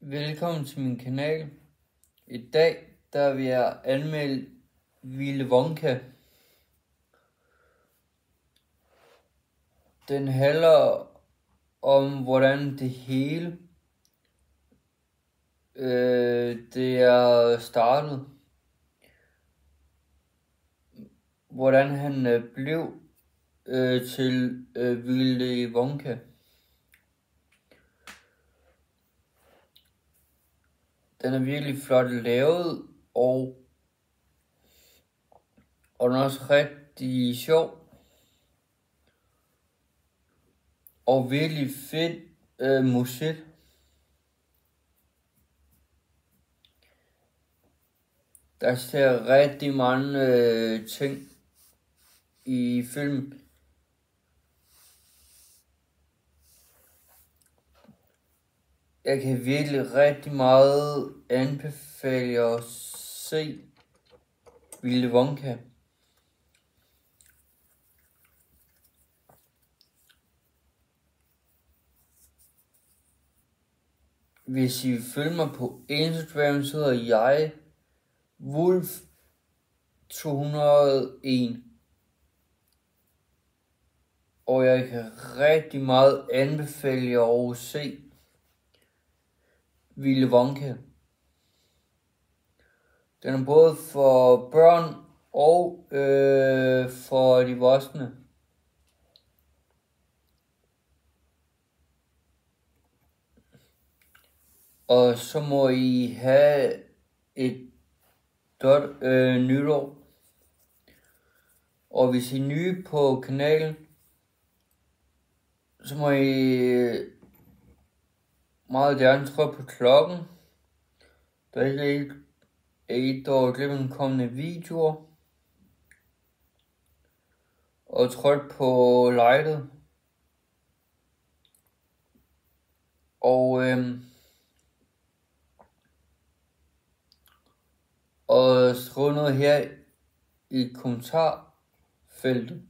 Velkommen til min kanal. I dag der vil jeg anmelde Willy Wonka. Den handler om hvordan det hele det er startet. Hvordan han blev til Willy Wonka. Den er virkelig flot lavet, og den er også rigtig sjov. Og virkelig fedt musik. Der ser rigtig mange ting i filmen. Jeg kan virkelig rigtig meget anbefale jer at se Willy Wonka. Hvis I følger mig på Instagram, så hedder jeg Wolf201. Og jeg kan rigtig meget anbefale jer at se Willy Wonka. Den er både for børn og for de voksne. Og så må I have et godt nytår. Og hvis I er nye på kanalen, så må I meget gerne trykke på klokken, der ikke I dår glip af den kommende videoer. Og tryk på liket. Og skriv noget her i kommentarfeltet.